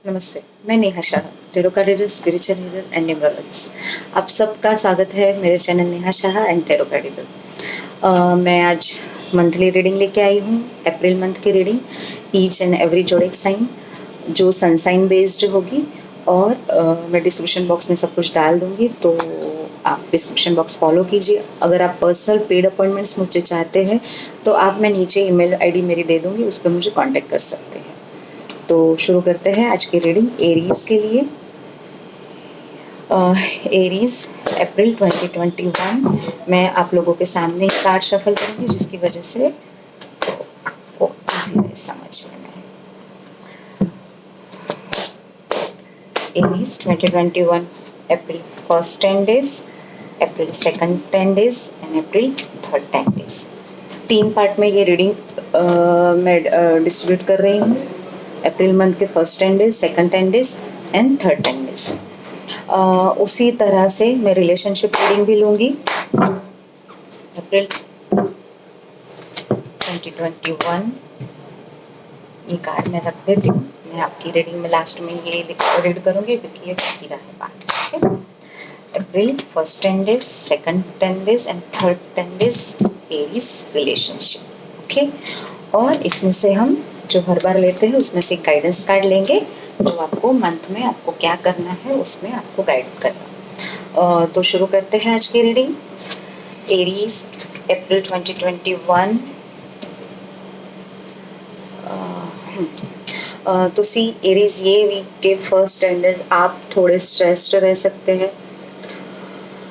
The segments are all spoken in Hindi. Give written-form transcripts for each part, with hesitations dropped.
नमस्ते, मैं Neha Shah, tarot card reader, spiritual healer and numerologist. आप सबका स्वागत है मेरे channel Neha Shah and tarot card reader. मैं आज मंथली रीडिंग लेके आई हूँ, अप्रैल मंथ की reading, each and every zodiac sign, जो सन साइन बेस्ड होगी। और मैं डिस्क्रिप्शन बॉक्स में सब कुछ डाल दूँगी, तो आप डिस्क्रिप्शन बॉक्स फॉलो कीजिए। अगर आप पर्सनल पेड अपॉइंटमेंट्स मुझे चाहते हैं तो आप, मैं नीचे ईमेल आईडी मेरी दे दूँगी, उस पर मुझे कॉन्टैक्ट कर सकते हैं। तो शुरू करते हैं आज की रीडिंग एरीज के लिए। एरीज अप्रैल 2021 मैं आप लोगों के सामने कार्ड शफल करूंगी, जिसकी वजह से आपको इजी रहे समझने में। Aries 2021 April first 10 days, April second 10 days and April third 10 days. 3 part में ये रीडिंग मैं डिस्ट्रीब्यूट कर रही हूँ। अप्रैल मंथ के first 10 days, second 10 days and third 10 days. उसी तरह से मैं रिलेशनशिप रीडिंग भी लूँगी। अप्रैल 2021 ये कार्ड मैं रख देती हूँ। मैं आपकी रीडिंग में लास्ट में ये रीड करूँगी, क्योंकि ये बाकी रहा part. April first 10 days, second 10 days and third 10 days Aries relationship. Okay, और इसमें से हम जो हर बार लेते हैं उसमें से गाइडेंस कार्ड लेंगे, जो आपको मंथ में आपको क्या करना है उसमें आपको गाइड करना। तो शुरू करते हैं आज की रीडिंग। एरीज अप्रैल 2021। तो सी एरीज, ये वीक के फर्स्ट 10 डेज आप थोड़े स्ट्रेस्ड रह सकते हैं।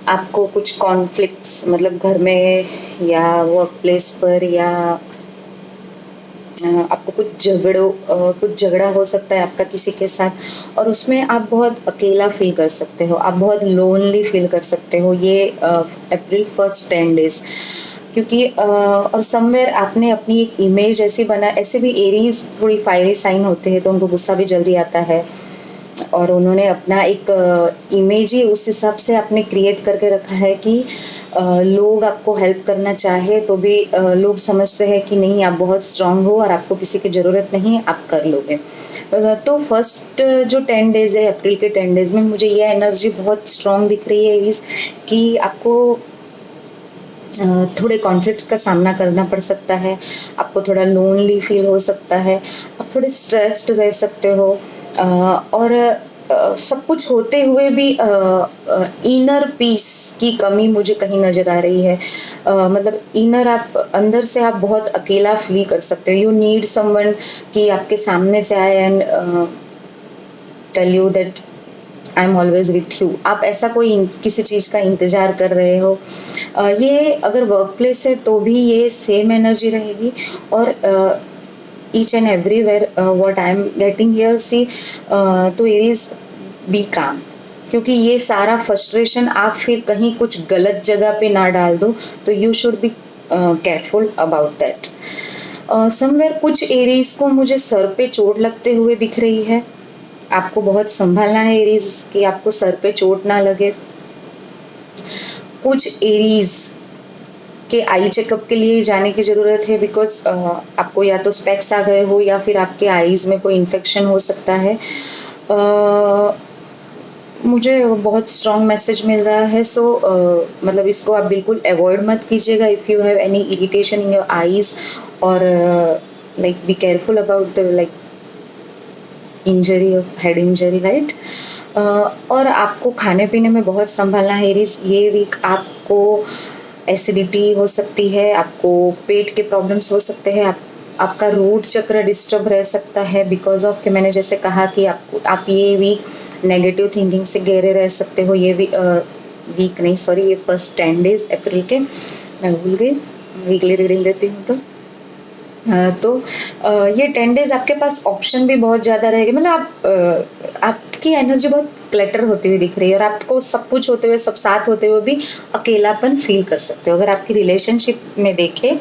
आपको कुछ कॉन्फ्लिक्ट्स, मतलब घर में या वर्क प्लेस पर, या आपको कुछ झगड़ा हो सकता है आपका किसी के साथ, और उसमें आप बहुत अकेला फील कर सकते हो, आप बहुत लोनली फील कर सकते हो ये अप्रैल फर्स्ट 10 डेज। क्योंकि और समवेयर आपने अपनी एक इमेज ऐसी बना, ऐसे भी एरीज थोड़ी फायरी साइन होते हैं तो उनको गुस्सा भी जल्दी आता है, और उन्होंने अपना एक इमेज ही उस हिसाब से आपने क्रिएट करके रखा है कि लोग आपको हेल्प करना चाहे तो भी लोग समझते हैं कि नहीं, आप बहुत स्ट्रांग हो और आपको किसी की ज़रूरत नहीं है, आप कर लोगे। तो फर्स्ट जो 10 डेज़ है, अप्रैल के 10 डेज़ में मुझे ये एनर्जी बहुत स्ट्रांग दिख रही है इस कि आपको थोड़े कॉन्फ्लिक्ट का सामना करना पड़ सकता है, आपको थोड़ा लोनली फील हो सकता है, आप थोड़े स्ट्रेस्ड रह सकते हो, और सब कुछ होते हुए भी इनर पीस की कमी मुझे कहीं नज़र आ रही है। मतलब इनर, आप अंदर से आप बहुत अकेला फील कर सकते हो। यू नीड समवन कि आपके सामने से आए and tell you that I am always with you. आप ऐसा कोई किसी चीज़ का इंतज़ार कर रहे हो। ये अगर वर्क प्लेस है तो भी ये सेम एनर्जी रहेगी, और each and everywhere what I am getting here, see, तो एरीज बी काम, क्योंकि ये सारा फ्रस्ट्रेशन आप फिर कहीं कुछ गलत जगह पे ना डाल दो, तो you should be careful about that. Somewhere कुछ एरीज को मुझे सर पे चोट लगते हुए दिख रही है, आपको बहुत संभालना है एरीज कि आपको सर पे चोट ना लगे। कुछ एरीज के आई चेकअप के लिए जाने की ज़रूरत है, बिकॉज आपको या तो स्पेक्स आ गए हो या फिर आपके आईज़ में कोई इन्फेक्शन हो सकता है। मुझे बहुत स्ट्रॉन्ग मैसेज मिल रहा है। सो मतलब इसको आप बिल्कुल अवॉइड मत कीजिएगा if you have any irritation in your eyes, और like be careful about the like injury, head injury, right. और आपको खाने पीने में बहुत संभालना है एरीज। ये वीक आपको एसिडिटी हो सकती है, आपको पेट के प्रॉब्लम्स हो सकते हैं, आपका रूट चक्र डिस्टर्ब रह सकता है, बिकॉज ऑफ कि मैंने जैसे कहा कि आप ये वीक नेगेटिव थिंकिंग से घिरे रह सकते हो। ये वीक नहीं, सॉरी, ये फर्स्ट 10 डेज अप्रैल के, मैं भूल गई, वीकली रीडिंग देती हूँ तो ये 10 डेज आपके पास ऑप्शन भी बहुत ज़्यादा रहेगी। मतलब आपकी एनर्जी बहुत क्लटर होती हुई दिख रही है, और आपको सब कुछ होते हुए, सब साथ होते हुए भी अकेलापन फील कर सकते हो। अगर आपकी रिलेशनशिप में देखें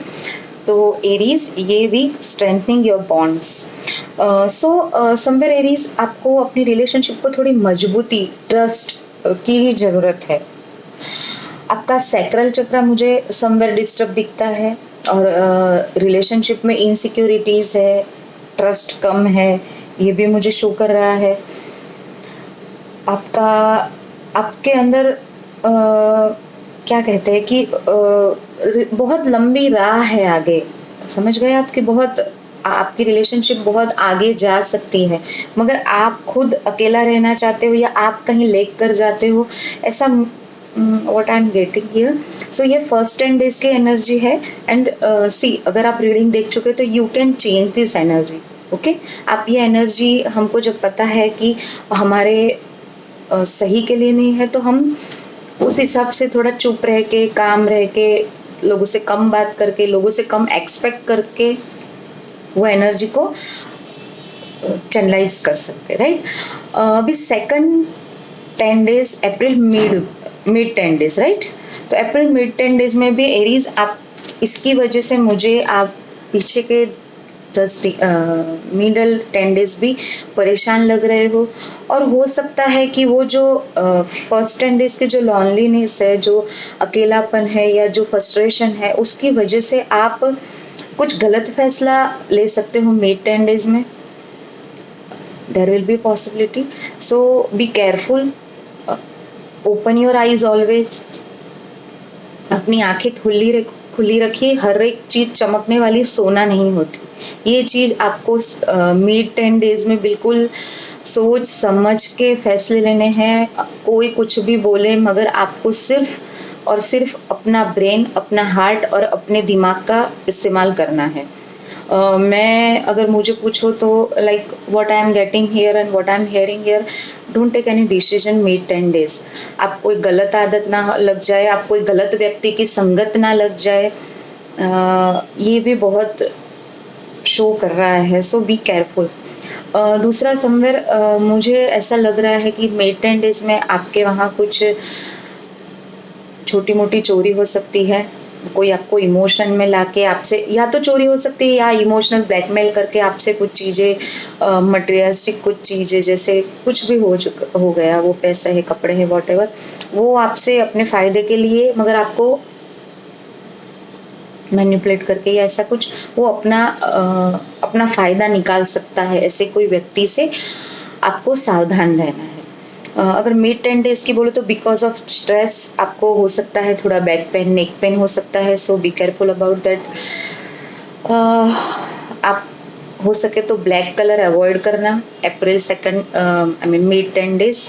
तो एरीज, ये week strengthening your bonds. So somewhere Aries, आपको अपनी रिलेशनशिप को थोड़ी मजबूती, ट्रस्ट की ज़रूरत है। आपका सैक्रल चक्र मुझे समवेयर डिस्टर्ब दिखता है, और रिलेशनशिप में इनसिक्योरिटीज़ है, ट्रस्ट कम है, ये भी मुझे शो कर रहा है। आपका आपके अंदर क्या कहते हैं कि बहुत लंबी राह है आगे, समझ गए? आपकी बहुत आपकी रिलेशनशिप बहुत आगे जा सकती है, मगर आप खुद अकेला रहना चाहते हो या आप कहीं लेक कर जाते हो, ऐसा what I am getting here. So ये फर्स्ट 10 डेज की एनर्जी है। एंड सी, अगर आप रीडिंग देख चुके तो you can change this energy. Okay, आप ये एनर्जी, हमको जब पता है कि हमारे सही के लिए नहीं है, तो हम उस हिसाब से थोड़ा चुप रह के, काम रह के, लोगों से कम बात करके, लोगों से कम एक्सपेक्ट करके वो एनर्जी को चैनलाइज कर सकते, राइट? अभी सेकंड 10 डेज, अप्रैल मिड 10 डेज, राइट? तो अप्रैल मिड 10 डेज में भी एरीज, आप इसकी वजह से मुझे आप पीछे के मिडल 10 डेज भी परेशान लग रहे हो। और हो सकता है कि वो जो फर्स्ट 10 डेज के जो लॉनलीनेस है, जो अकेलापन है या जो फ्रस्ट्रेशन है, उसकी वजह से आप कुछ गलत फैसला ले सकते हो मिड 10 डेज में। There will be possibility, so be careful, open your eyes always. अपनी आंखें खुली रखिए। हर एक चीज चमकने वाली सोना नहीं होती। ये चीज आपको मिड 10 डेज में बिल्कुल सोच समझ के फैसले लेने हैं। कोई कुछ भी बोले, मगर आपको सिर्फ और सिर्फ अपना ब्रेन, अपना हार्ट और अपने दिमाग का इस्तेमाल करना है। मैं, अगर मुझे पूछो तो like what I am getting here and what I am hearing here, don't take any decision mid 10 days. आप कोई गलत आदत ना लग जाए, आप कोई गलत व्यक्ति की संगत ना लग जाए, ये भी बहुत शो कर रहा है। So be careful. दूसरा समवेयर मुझे ऐसा लग रहा है कि मिड 10 डेज में आपके वहाँ कुछ छोटी मोटी चोरी हो सकती है। कोई आपको इमोशन में लाके आपसे, या तो चोरी हो सकती है या इमोशनल ब्लैकमेल करके आपसे कुछ चीज़ें, मटेरियलिस्टिक कुछ चीज़ें, जैसे कुछ भी हो गया, वो पैसा है, कपड़े हैं, वॉटेवर, वो आपसे अपने फ़ायदे के लिए, मगर आपको मैनिपुलेट करके या ऐसा कुछ, वो अपना फ़ायदा निकाल सकता है। ऐसे कोई व्यक्ति से आपको सावधान रहना है। अगर मिड 10 डेज की बोलो तो बिकॉज ऑफ स्ट्रेस आपको हो सकता है थोड़ा बैक पेन, नेक पेन हो सकता है। So be careful about that. आप हो सके तो ब्लैक कलर अवॉइड करना April second, I mean mid 10 days,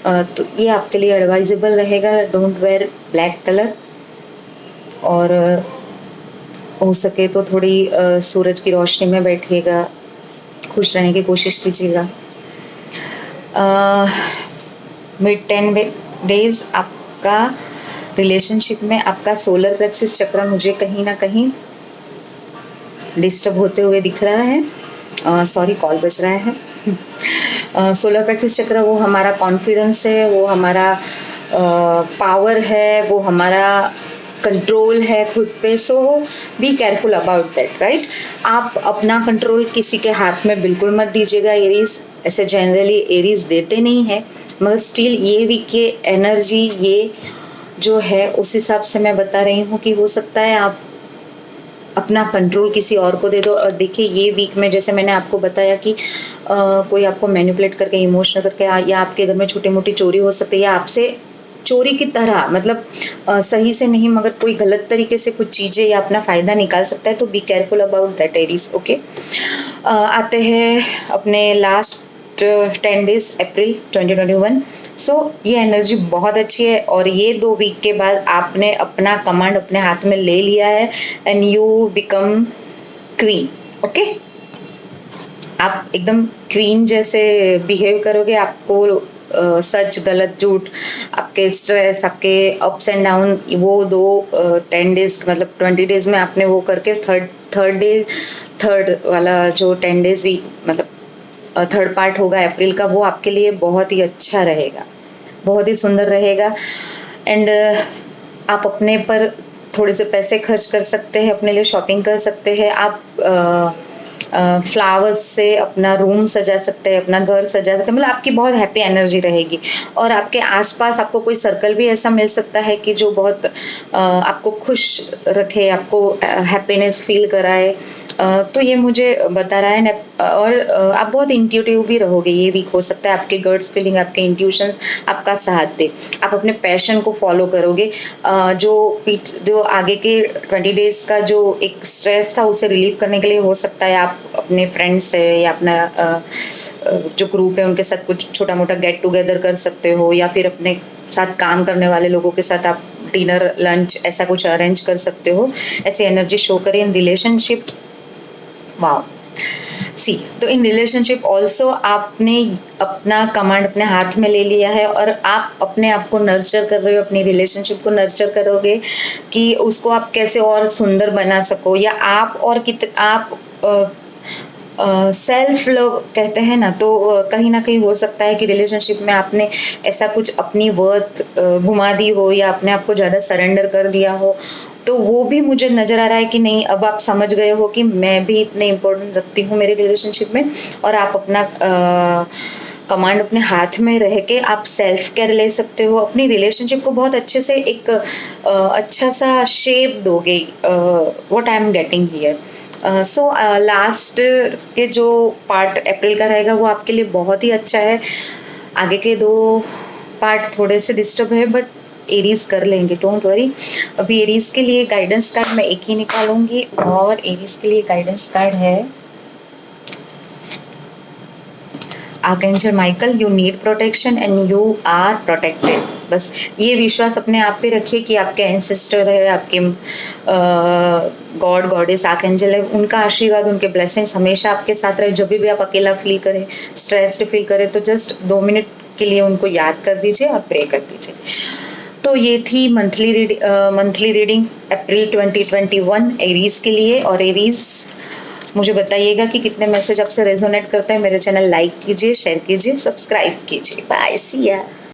तो ये आपके लिए एडवाइजेबल रहेगा। Don't wear black colour. और हो सके तो थोड़ी सूरज की रोशनी में बैठिएगा, खुश रहने की कोशिश कीजिएगा। मिड 10 डेज आपका रिलेशनशिप में आपका सोलर प्लेक्सिस चक्र मुझे कहीं ना कहीं डिस्टर्ब होते हुए दिख रहा है। सॉरी, कॉल बज रहा है। सोलर प्लेक्सिस चक्र वो हमारा कॉन्फिडेंस है, वो हमारा पावर है, वो हमारा कंट्रोल है खुद पे। So be careful about that, right? आप अपना कंट्रोल किसी के हाथ में बिल्कुल मत दीजिएगा एरीज। ऐसे जनरली एरीज देते नहीं है, मगर स्टिल ये वीक की एनर्जी ये जो है, उस हिसाब से मैं बता रही हूँ कि हो सकता है आप अपना कंट्रोल किसी और को दे दो। और देखिए, ये वीक में जैसे मैंने आपको बताया कि कोई आपको मैनिपुलेट करके, इमोशनल करके, या आपके घर में छोटी मोटी चोरी हो सकती है, या आपसे चोरी की तरह, मतलब सही से नहीं, मगर कोई गलत तरीके से कुछ चीज़ें या अपना फ़ायदा निकाल सकता है। तो B careful about that Aries. Okay, आते हैं अपने लास्ट 10 डेज अप्रैल 2021। सो ये एनर्जी बहुत अच्छी है, और ये 2 वीक के बाद आपने अपना कमांड अपने हाथ में ले लिया है and you become queen. Okay, आप एकदम क्वीन जैसे बिहेव करोगे। आपको सच, गलत, झूठ, आपके स्ट्रेस, आपके अप्स एंड डाउन, वो 10 डेज, मतलब 20 डेज में आपने वो करके थर्ड वाला जो 10 डेज वीक, मतलब थर्ड पार्ट होगा अप्रैल का, वो आपके लिए बहुत ही अच्छा रहेगा, बहुत ही सुंदर रहेगा। एंड आप अपने पर थोड़े से पैसे खर्च कर सकते हैं, अपने लिए शॉपिंग कर सकते हैं। आप फ्लावर्स से अपना रूम सजा सकते हैं, अपना घर सजा सकते हैं। मतलब आपकी बहुत हैप्पी एनर्जी रहेगी। और आपके आसपास आपको कोई सर्कल भी ऐसा मिल सकता है कि जो बहुत आपको खुश रखे, आपको हैप्पीनेस फील कराए। तो ये मुझे बता रहा है और आप बहुत इंट्यूटिव भी रहोगे, ये वीक हो सकता है, आपके गट्स फीलिंग, आपके इंट्यूशन आपका साथ दे, आप अपने पैशन को फॉलो करोगे। जो आगे के 20 डेज का जो एक स्ट्रेस था उसे रिलीव करने के लिए हो सकता है आप अपने फ्रेंड्स से या अपना जो ग्रुप है उनके साथ कुछ छोटा मोटा गेट टुगेदर कर सकते हो, या फिर अपने साथ काम करने वाले लोगों के साथ आप डिनर लंच ऐसा कुछ अरेंज कर सकते हो। ऐसी एनर्जी शो करें इन रिलेशनशिप। वाओ, सी तो इन रिलेशनशिप ऑल्सो आपने अपना कमांड अपने हाथ में ले लिया है और आप अपने आप को नर्चर कर रहे हो, अपनी रिलेशनशिप को नर्चर करोगे कि उसको आप कैसे और सुंदर बना सको, या आप और आप सेल्फ लव कहते हैं ना, तो कहीं ना कहीं हो सकता है कि रिलेशनशिप में आपने ऐसा कुछ अपनी वर्थ घुमा दी हो या अपने आप को ज़्यादा सरेंडर कर दिया हो, तो वो भी मुझे नज़र आ रहा है कि नहीं, अब आप समझ गए हो कि मैं भी इतने इम्पोर्टेंट रखती हूँ मेरे रिलेशनशिप में, और आप अपना कमांड अपने हाथ में रह के आप सेल्फ केयर ले सकते हो, अपनी रिलेशनशिप को बहुत अच्छे से एक अच्छा सा शेप दोगे। What I am getting here. So last के जो पार्ट अप्रैल का रहेगा वो आपके लिए बहुत ही अच्छा है। आगे के 2 पार्ट थोड़े से डिस्टर्ब है, बट एरीज कर लेंगे, डोंट वरी। अभी एरीज के लिए गाइडेंस कार्ड मैं एक ही निकालूंगी, और एरीज के लिए गाइडेंस कार्ड है archangel Michael. You need protection and you are protected. बस ये विश्वास अपने आप पे रखिए कि आपके एंसेस्टर है, आपके गॉड गॉडेस आर्कएंजल है, उनका आशीर्वाद, उनके ब्लेसिंग्स हमेशा आपके साथ रहे। जब भी आप अकेला फील करें, स्ट्रेस्ड फील करें, तो जस्ट 2 मिनट के लिए उनको याद कर दीजिए और प्रे कर दीजिए। तो ये थी मंथली रीडिंग अप्रैल 2021 एरीज के लिए। और एरीज मुझे बताइएगा कि कितने मैसेज आपसे रेजोनेट करते हैं। मेरे चैनल लाइक कीजिए, शेयर कीजिए, सब्सक्राइब कीजिए। बाय, सी या।